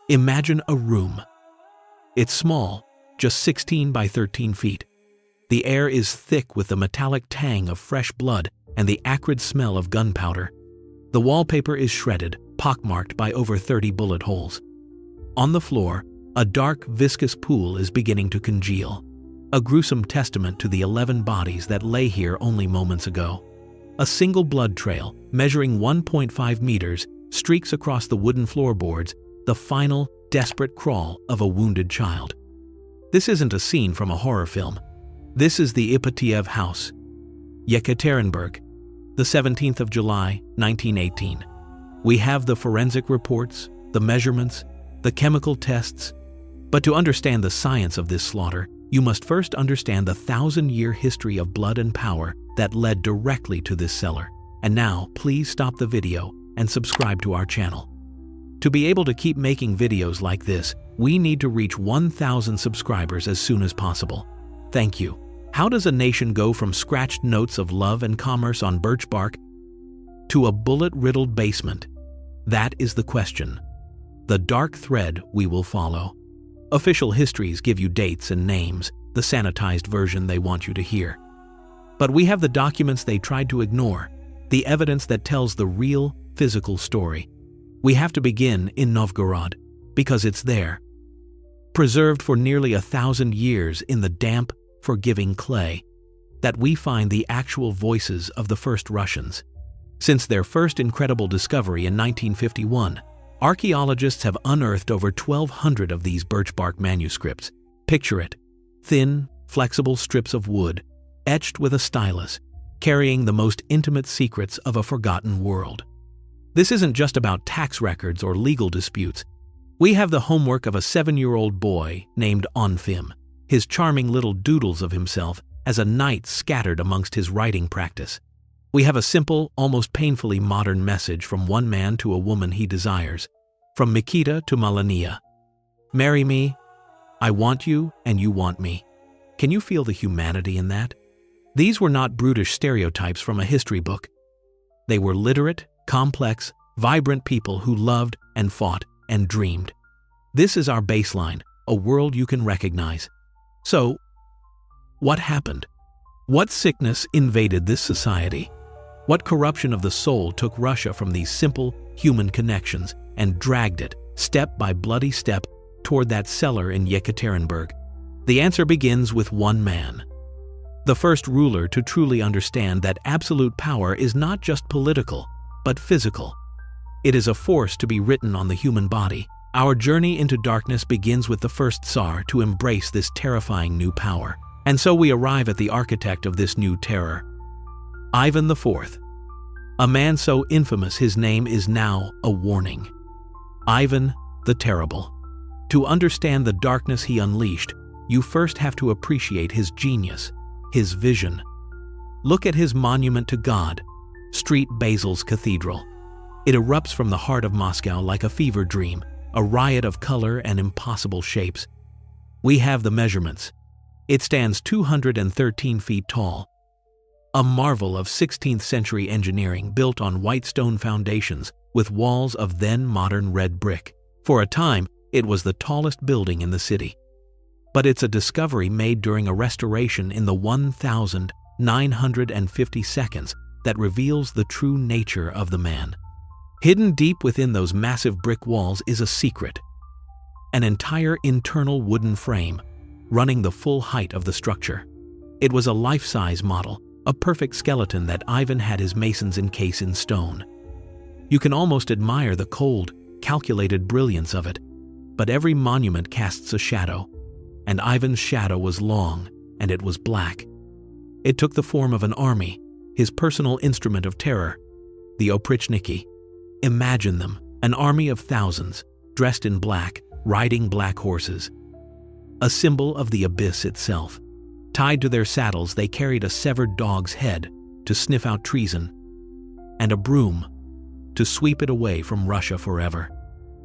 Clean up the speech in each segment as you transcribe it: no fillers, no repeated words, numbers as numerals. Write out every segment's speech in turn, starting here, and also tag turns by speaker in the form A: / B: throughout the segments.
A: Imagine a room. It's small, just 16 by 13 feet. The air is thick with the metallic tang of fresh blood and the acrid smell of gunpowder. The wallpaper is shredded, pockmarked by over 30 bullet holes. On the floor, a dark, viscous pool is beginning to congeal, a gruesome testament to the 11 bodies that lay here only moments ago. A single blood trail, measuring 1.5 meters, streaks across the wooden floorboards, the final, desperate crawl of a wounded child. This isn't a scene from a horror film. This is the Ipatiev House, Yekaterinburg, the 17th of July, 1918. We have the forensic reports, the measurements, the chemical tests. But to understand the science of this slaughter, you must first understand the 1,000-year history of blood and power that led directly to this cellar. And now, please stop the video and subscribe to our channel. To be able to keep making videos like this, we need to reach 1,000 subscribers as soon as possible. Thank you. How does a nation go from scratched notes of love and commerce on birch bark to a bullet-riddled basement? That is the question. The dark thread we will follow. Official histories give you dates and names, the sanitized version they want you to hear. But we have the documents they tried to ignore, the evidence that tells the real, physical story. We have to begin in Novgorod, because it's there, preserved for nearly 1,000 years in the damp, forgiving clay, that we find the actual voices of the first Russians. Since their first incredible discovery in 1951, archaeologists have unearthed over 1,200 of these birch bark manuscripts. Picture it: thin, flexible strips of wood, etched with a stylus, carrying the most intimate secrets of a forgotten world. This isn't just about tax records or legal disputes. We have the homework of a 7-year-old boy named Onfim, his charming little doodles of himself as a knight scattered amongst his writing practice. We have a simple, almost painfully modern message from one man to a woman he desires, from Mikita to Malania. Marry me, I want you, and you want me. Can you feel the humanity in that? These were not brutish stereotypes from a history book. They were literate, complex, vibrant people who loved and fought and dreamed. This is our baseline, a world you can recognize. So, what happened? What sickness invaded this society? What corruption of the soul took Russia from these simple human connections and dragged it, step by bloody step, toward that cellar in Yekaterinburg? The answer begins with one man, the first ruler to truly understand that absolute power is not just political, but physical. It is a force to be written on the human body. Our journey into darkness begins with the first Tsar to embrace this terrifying new power. And so we arrive at the architect of this new terror, Ivan IV. A man so infamous his name is now a warning. Ivan the Terrible. To understand the darkness he unleashed, you first have to appreciate his genius, his vision. Look at his monument to God, Street Basil's Cathedral. It erupts from the heart of Moscow like a fever dream, a riot of color and impossible shapes. We have the measurements. It stands 213 feet tall, a marvel of 16th century engineering built on white stone foundations with walls of then modern red brick. For a time, it was the tallest building in the city. But it's a discovery made during a restoration in the 1,950 seconds that reveals the true nature of the man. Hidden deep within those massive brick walls is a secret, an entire internal wooden frame running the full height of the structure. It was a life-size model, a perfect skeleton that Ivan had his masons encase in stone. You can almost admire the cold, calculated brilliance of it, but every monument casts a shadow, and Ivan's shadow was long, and it was black. It took the form of an army, his personal instrument of terror, the Oprichniki. Imagine them, an army of thousands, dressed in black, riding black horses. A symbol of the abyss itself. Tied to their saddles, they carried a severed dog's head to sniff out treason, and a broom to sweep it away from Russia forever.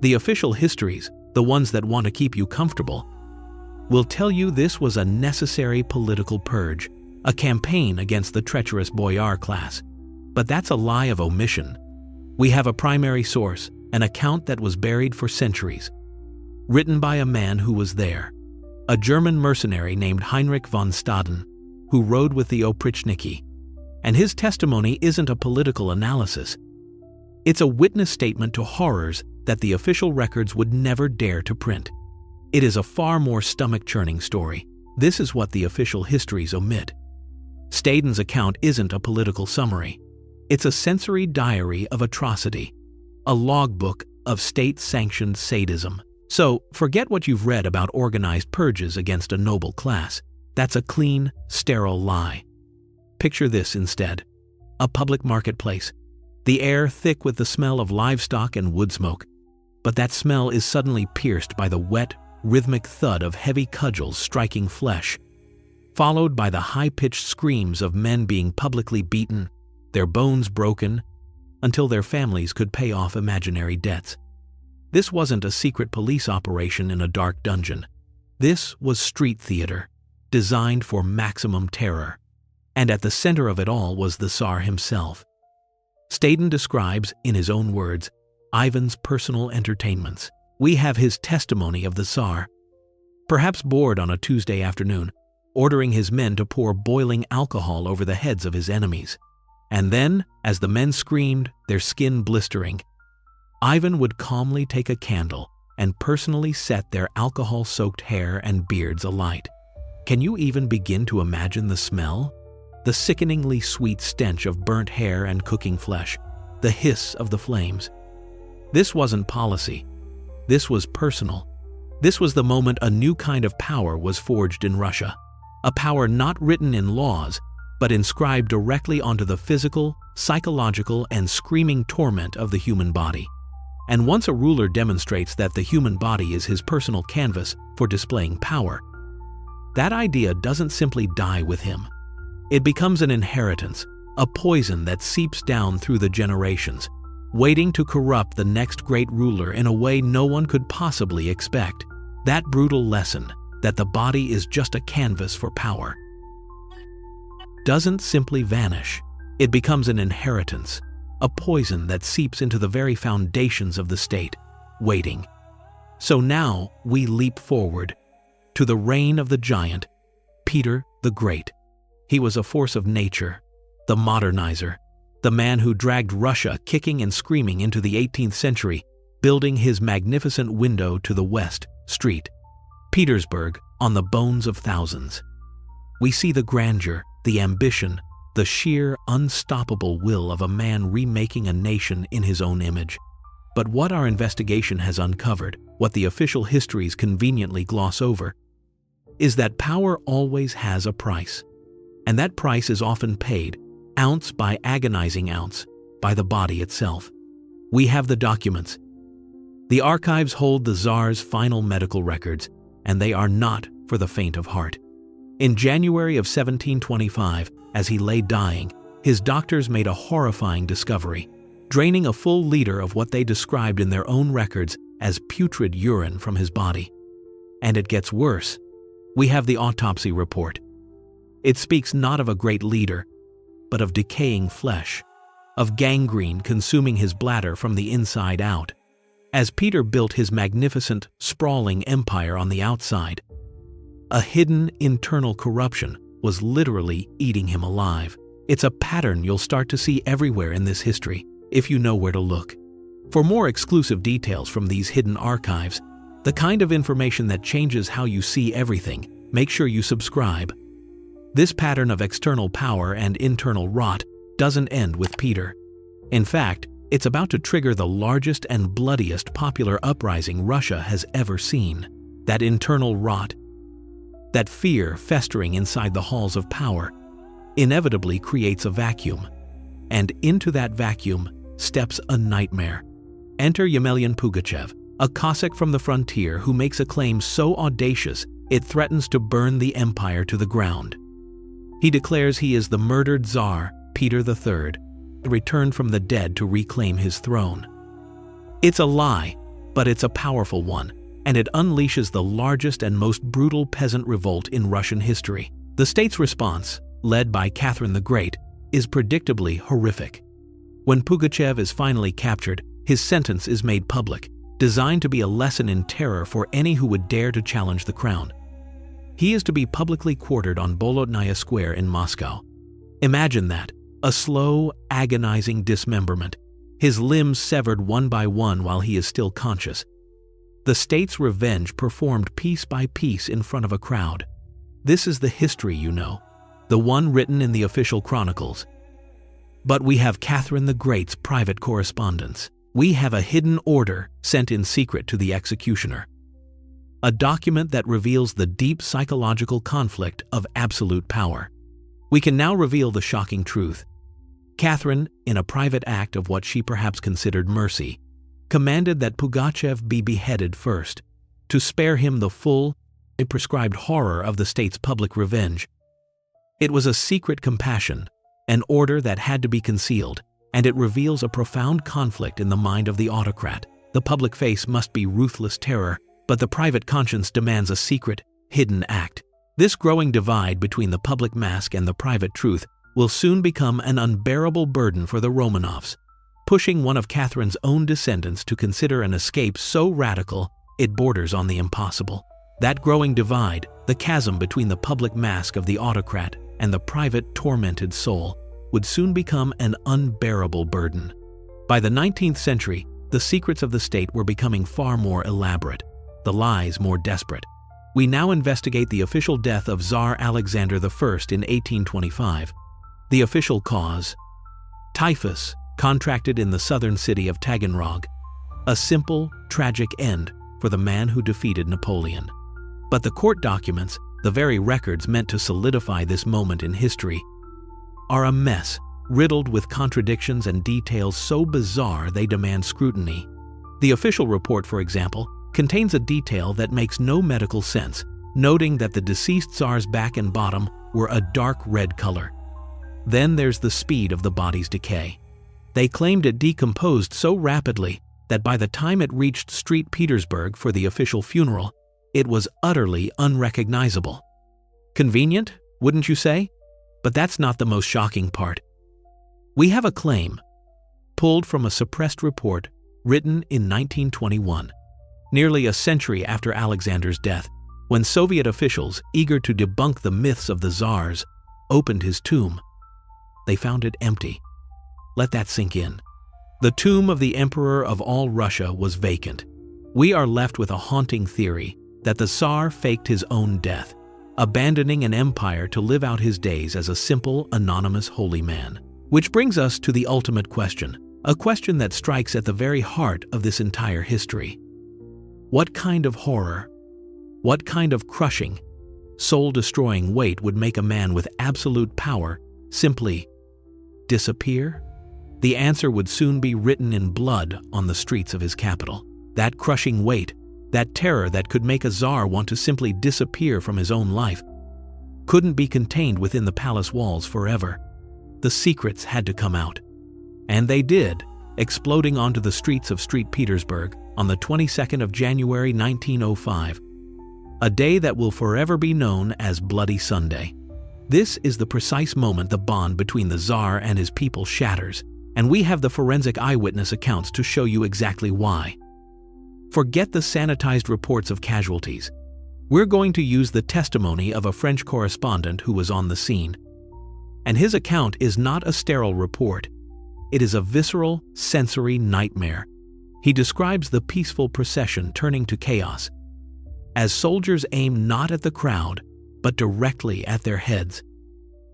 A: The official histories, the ones that want to keep you comfortable, will tell you this was a necessary political purge, a campaign against the treacherous boyar class. But that's a lie of omission. We have a primary source, an account that was buried for centuries, written by a man who was there, a German mercenary named Heinrich von Staden, who rode with the Oprichniki. And his testimony isn't a political analysis. It's a witness statement to horrors that the official records would never dare to print. It is a far more stomach-churning story. This is what the official histories omit. Staden's account isn't a political summary. It's a sensory diary of atrocity, a logbook of state-sanctioned sadism. So, forget what you've read about organized purges against a noble class. That's a clean, sterile lie. Picture this instead. A public marketplace. The air thick with the smell of livestock and wood smoke. But that smell is suddenly pierced by the wet, rhythmic thud of heavy cudgels striking flesh, followed by the high-pitched screams of men being publicly beaten, their bones broken, until their families could pay off imaginary debts. This wasn't a secret police operation in a dark dungeon. This was street theater, designed for maximum terror. And at the center of it all was the Tsar himself. Staden describes, in his own words, Ivan's personal entertainments. We have his testimony of the Tsar, perhaps bored on a Tuesday afternoon, ordering his men to pour boiling alcohol over the heads of his enemies. And then, as the men screamed, their skin blistering, Ivan would calmly take a candle and personally set their alcohol-soaked hair and beards alight. Can you even begin to imagine the smell? The sickeningly sweet stench of burnt hair and cooking flesh, the hiss of the flames. This wasn't policy. This was personal. This was the moment a new kind of power was forged in Russia. A power not written in laws, but inscribed directly onto the physical, psychological, and screaming torment of the human body. And once a ruler demonstrates that the human body is his personal canvas for displaying power, that idea doesn't simply die with him. It becomes an inheritance, a poison that seeps down through the generations, waiting to corrupt the next great ruler in a way no one could possibly expect. That brutal lesson, that the body is just a canvas for power, doesn't simply vanish. It becomes an inheritance, a poison that seeps into the very foundations of the state, waiting. So now we leap forward to the reign of the giant, Peter the Great. He was a force of nature, the modernizer, the man who dragged Russia kicking and screaming into the 18th century, building his magnificent window to the West Street, Petersburg, on the bones of thousands. We see the grandeur, the ambition, the sheer, unstoppable will of a man remaking a nation in his own image. But what our investigation has uncovered, what the official histories conveniently gloss over, is that power always has a price. And that price is often paid, ounce by agonizing ounce, by the body itself. We have the documents. The archives hold the Tsar's final medical records, and they are not for the faint of heart. In January of 1725, as he lay dying, his doctors made a horrifying discovery, draining a full liter of what they described in their own records as putrid urine from his body. And it gets worse. We have the autopsy report. It speaks not of a great leader, but of decaying flesh, of gangrene consuming his bladder from the inside out. As Peter built his magnificent, sprawling empire on the outside, a hidden internal corruption was literally eating him alive. It's a pattern you'll start to see everywhere in this history, if you know where to look. For more exclusive details from these hidden archives, the kind of information that changes how you see everything, make sure you subscribe. This pattern of external power and internal rot doesn't end with Peter. In fact, it's about to trigger the largest and bloodiest popular uprising Russia has ever seen. That internal rot, that fear festering inside the halls of power, inevitably creates a vacuum. And into that vacuum steps a nightmare. Enter Yemelyan Pugachev, a Cossack from the frontier who makes a claim so audacious it threatens to burn the empire to the ground. He declares he is the murdered Tsar, Peter III, returned from the dead to reclaim his throne. It's a lie, but it's a powerful one, and it unleashes the largest and most brutal peasant revolt in Russian history. The state's response, led by Catherine the Great, is predictably horrific. When Pugachev is finally captured, his sentence is made public, designed to be a lesson in terror for any who would dare to challenge the crown. He is to be publicly quartered on Bolotnaya Square in Moscow. Imagine that, a slow, agonizing dismemberment, his limbs severed one by one while he is still conscious. The state's revenge performed piece by piece in front of a crowd. This is the history you know, the one written in the official chronicles. But we have Catherine the Great's private correspondence. We have a hidden order sent in secret to the executioner. A document that reveals the deep psychological conflict of absolute power. We can now reveal the shocking truth. Catherine, in a private act of what she perhaps considered mercy, commanded that Pugachev be beheaded first, to spare him the full, prescribed horror of the state's public revenge. It was a secret compassion, an order that had to be concealed, and it reveals a profound conflict in the mind of the autocrat. The public face must be ruthless terror, but the private conscience demands a secret, hidden act. This growing divide between the public mask and the private truth will soon become an unbearable burden for the Romanovs, pushing one of Catherine's own descendants to consider an escape so radical it borders on the impossible. That growing divide, the chasm between the public mask of the autocrat and the private, tormented soul, would soon become an unbearable burden. By the 19th century, the secrets of the state were becoming far more elaborate, the lies more desperate. We now investigate the official death of Tsar Alexander I in 1825. The official cause: typhus, contracted in the southern city of Taganrog. A simple, tragic end for the man who defeated Napoleon. But the court documents, the very records meant to solidify this moment in history, are a mess, riddled with contradictions and details so bizarre they demand scrutiny. The official report, for example, contains a detail that makes no medical sense, noting that the deceased Tsar's back and bottom were a dark red color. Then there's the speed of the body's decay. They claimed it decomposed so rapidly that by the time it reached St. Petersburg for the official funeral, it was utterly unrecognizable. Convenient, wouldn't you say? But that's not the most shocking part. We have a claim, pulled from a suppressed report written in 1921, nearly a century after Alexander's death, when Soviet officials, eager to debunk the myths of the Tsars, opened his tomb. They found it empty. Let that sink in. The tomb of the Emperor of all Russia was vacant. We are left with a haunting theory that the Tsar faked his own death, abandoning an empire to live out his days as a simple, anonymous holy man. Which brings us to the ultimate question, a question that strikes at the very heart of this entire history. What kind of horror, what kind of crushing, soul-destroying weight would make a man with absolute power simply disappear? The answer would soon be written in blood on the streets of his capital. That crushing weight, that terror that could make a Tsar want to simply disappear from his own life, couldn't be contained within the palace walls forever. The secrets had to come out. And they did, exploding onto the streets of St. Petersburg on the 22nd of January 1905, a day that will forever be known as Bloody Sunday. This is the precise moment the bond between the Tsar and his people shatters, and we have the forensic eyewitness accounts to show you exactly why. Forget the sanitized reports of casualties. We're going to use the testimony of a French correspondent who was on the scene. And his account is not a sterile report. It is a visceral, sensory nightmare. He describes the peaceful procession turning to chaos, as soldiers aim not at the crowd, but directly at their heads,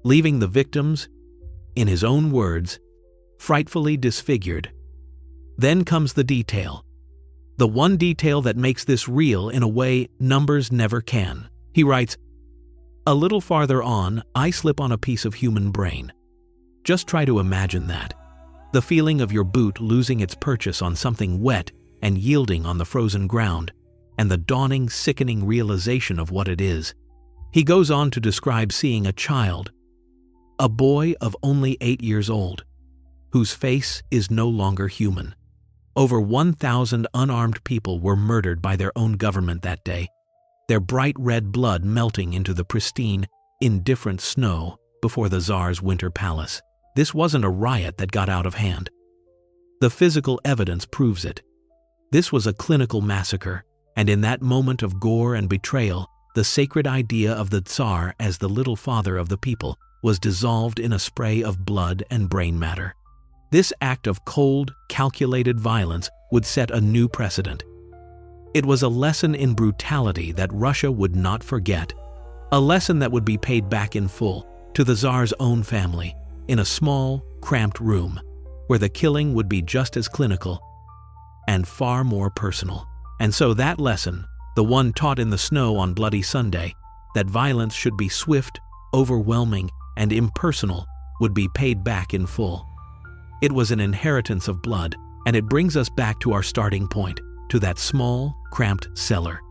A: leaving the victims, in his own words, frightfully disfigured. Then comes the detail. The one detail that makes this real in a way numbers never can. He writes, "A little farther on, I slip on a piece of human brain." Just try to imagine that. The feeling of your boot losing its purchase on something wet and yielding on the frozen ground, and the dawning, sickening realization of what it is. He goes on to describe seeing a child, a boy of only 8 years old, whose face is no longer human. Over 1,000 unarmed people were murdered by their own government that day, their bright red blood melting into the pristine, indifferent snow before the Tsar's winter palace. This wasn't a riot that got out of hand. The physical evidence proves it. This was a clinical massacre, and in that moment of gore and betrayal, the sacred idea of the Tsar as the little father of the people was dissolved in a spray of blood and brain matter. This act of cold, calculated violence would set a new precedent. It was a lesson in brutality that Russia would not forget, a lesson that would be paid back in full to the Tsar's own family in a small, cramped room where the killing would be just as clinical and far more personal. And so that lesson, the one taught in the snow on Bloody Sunday, that violence should be swift, overwhelming, and impersonal, would be paid back in full. It was an inheritance of blood, and it brings us back to our starting point, to that small, cramped cellar.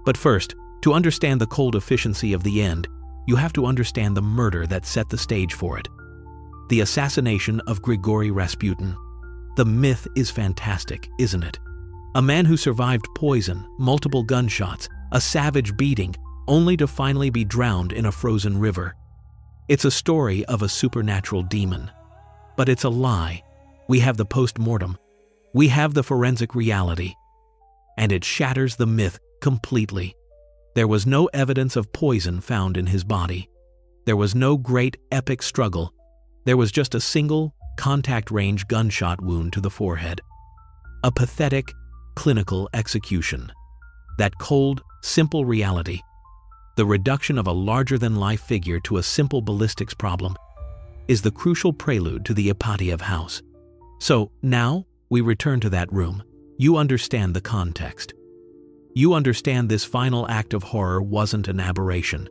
A: But first, to understand the cold efficiency of the end, you have to understand the murder that set the stage for it. The assassination of Grigory Rasputin. The myth is fantastic, isn't it? A man who survived poison, multiple gunshots, a savage beating, only to finally be drowned in a frozen river. It's a story of a supernatural demon. But it's a lie. We have the post-mortem. We have the forensic reality. And it shatters the myth completely. There was no evidence of poison found in his body. There was no great epic struggle. There was just a single, contact-range gunshot wound to the forehead. A pathetic, clinical execution. That cold, simple reality, the reduction of a larger-than-life figure to a simple ballistics problem, is the crucial prelude to the Ipatiev House. So now we return to that room. You understand the context. You understand this final act of horror wasn't an aberration.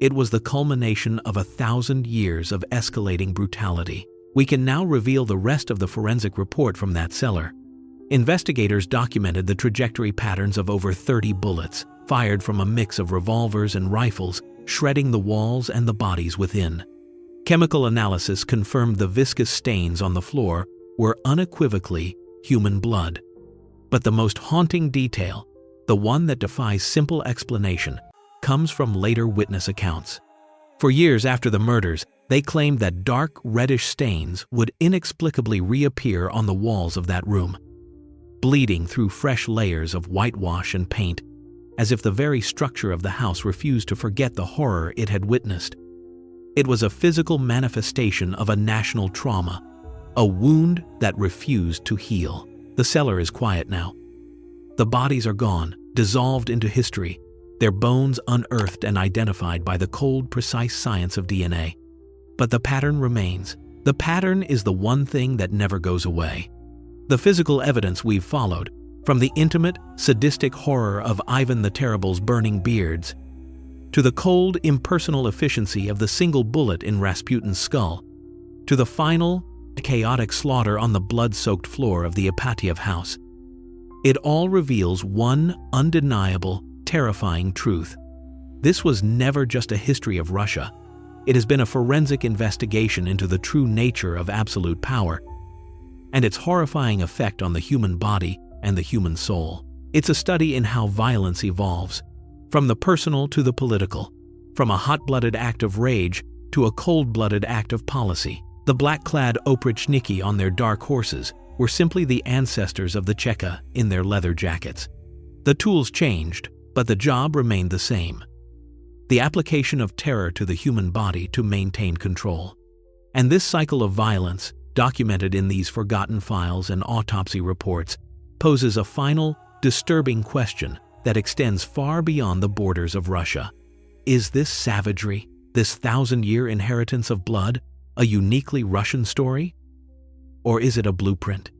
A: It was the culmination of 1,000 years of escalating brutality. We can now reveal the rest of the forensic report from that cellar. Investigators documented the trajectory patterns of over 30 bullets, fired from a mix of revolvers and rifles, shredding the walls and the bodies within. Chemical analysis confirmed the viscous stains on the floor were unequivocally human blood. But the most haunting detail, the one that defies simple explanation, comes from later witness accounts. For years after the murders, they claimed that dark, reddish stains would inexplicably reappear on the walls of that room, bleeding through fresh layers of whitewash and paint, as if the very structure of the house refused to forget the horror it had witnessed. It was a physical manifestation of a national trauma, a wound that refused to heal. The cellar is quiet now. The bodies are gone, dissolved into history, their bones unearthed and identified by the cold, precise science of DNA. But the pattern remains. The pattern is the one thing that never goes away. The physical evidence we've followed, from the intimate, sadistic horror of Ivan the Terrible's burning beards, to the cold, impersonal efficiency of the single bullet in Rasputin's skull, to the final, chaotic slaughter on the blood-soaked floor of the Ipatiev House, it all reveals one undeniable, terrifying truth. This was never just a history of Russia. It has been a forensic investigation into the true nature of absolute power and its horrifying effect on the human body and the human soul. It's a study in how violence evolves, from the personal to the political, from a hot-blooded act of rage to a cold-blooded act of policy. The black-clad Oprichniki on their dark horses were simply the ancestors of the Cheka in their leather jackets. The tools changed, but the job remained the same. The application of terror to the human body to maintain control. And this cycle of violence, documented in these forgotten files and autopsy reports, poses a final, disturbing question that extends far beyond the borders of Russia. Is this savagery, this 1,000-year inheritance of blood, a uniquely Russian story? Or is it a blueprint,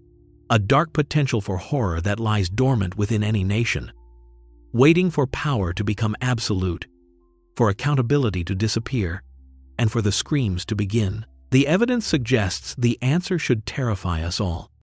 A: a dark potential for horror that lies dormant within any nation, waiting for power to become absolute, for accountability to disappear, and for the screams to begin? The evidence suggests the answer should terrify us all.